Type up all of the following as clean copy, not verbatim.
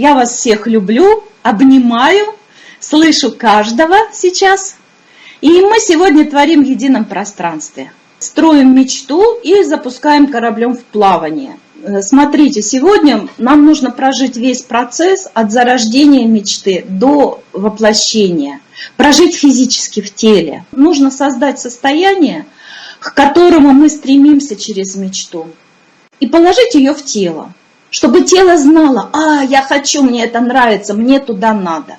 Я вас всех люблю, обнимаю, слышу каждого сейчас. И мы сегодня творим в едином пространстве. Строим мечту и запускаем кораблем в плавание. Смотрите, сегодня нам нужно прожить весь процесс от зарождения мечты до воплощения. Прожить физически в теле. Нужно создать состояние, к которому мы стремимся через мечту. И положить ее в тело. Чтобы тело знало, я хочу, мне это нравится, мне туда надо.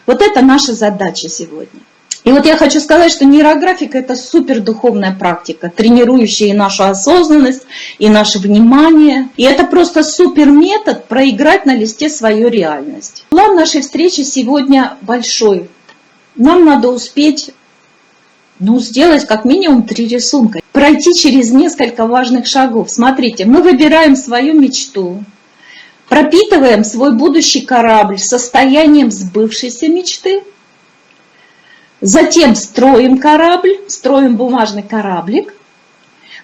Вот это наша задача сегодня. И вот я хочу сказать, что нейрографика – это супердуховная практика, тренирующая и нашу осознанность, и наше внимание. И это просто супер метод проиграть на листе свою реальность. План нашей встречи сегодня большой. Нам надо успеть сделать как минимум 3 рисунка. Пройти через несколько важных шагов. Смотрите, мы выбираем свою мечту. Пропитываем свой будущий корабль состоянием сбывшейся мечты. Затем строим корабль, строим бумажный кораблик.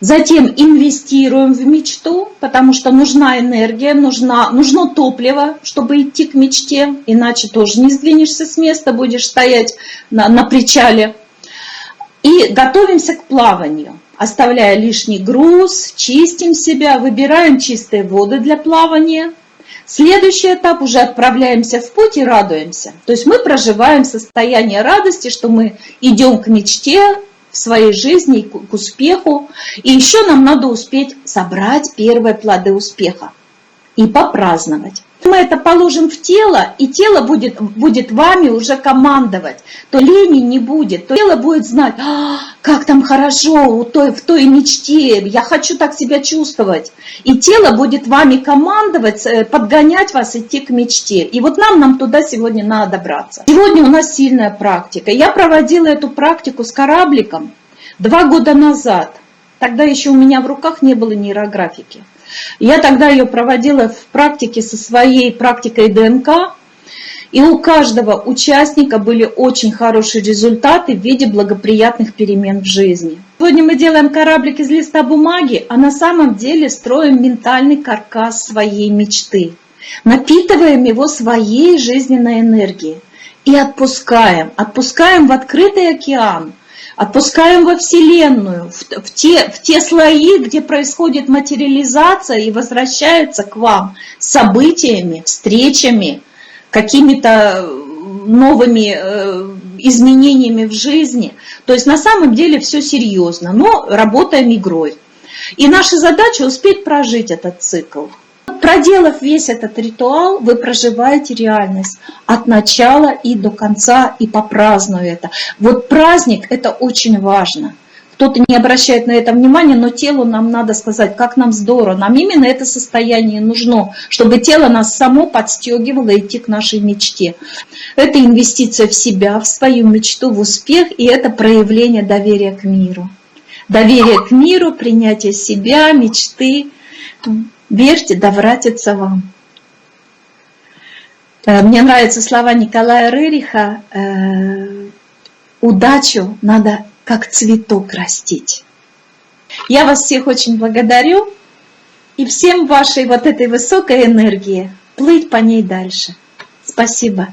Затем инвестируем в мечту, потому что нужна энергия, нужно топливо, чтобы идти к мечте. Иначе тоже не сдвинешься с места, будешь стоять на причале. И готовимся к плаванию, оставляя лишний груз, чистим себя, выбираем чистые воды для плавания. Следующий этап, уже отправляемся в путь и радуемся. То есть мы проживаем состояние радости, что мы идем к мечте в своей жизни, к успеху. И еще нам надо успеть собрать первые плоды успеха и попраздновать. Мы это положим в тело, и тело будет вами уже командовать. То лени не будет, то тело будет знать, как там хорошо в той мечте, я хочу так себя чувствовать. И тело будет вами командовать, подгонять вас идти к мечте. И вот нам туда сегодня надо добраться. Сегодня у нас сильная практика. Я проводила эту практику с корабликом 2 года назад. Тогда еще у меня в руках не было нейрографики. Я тогда ее проводила в практике со своей практикой ДНК, и у каждого участника были очень хорошие результаты в виде благоприятных перемен в жизни. Сегодня мы делаем кораблик из листа бумаги, а на самом деле строим ментальный каркас своей мечты, напитываем его своей жизненной энергией и отпускаем в открытый океан. Отпускаем во Вселенную, в те слои, где происходит материализация и возвращается к вам событиями, встречами, какими-то новыми изменениями в жизни. То есть на самом деле все серьезно, но работаем игрой. И наша задача успеть прожить этот цикл. Проделав весь этот ритуал, вы проживаете реальность от начала и до конца, и попраздную это. Вот праздник – это очень важно. Кто-то не обращает на это внимания, но телу нам надо сказать, как нам здорово. Нам именно это состояние нужно, чтобы тело нас само подстегивало идти к нашей мечте. Это инвестиция в себя, в свою мечту, в успех, и это проявление доверия к миру. Доверие к миру, принятие себя, мечты. Верьте, да вратится вам. Мне нравятся слова Николая Рериха. Удачу надо как цветок растить. Я вас всех очень благодарю. И всем вашей вот этой высокой энергии плыть по ней дальше. Спасибо.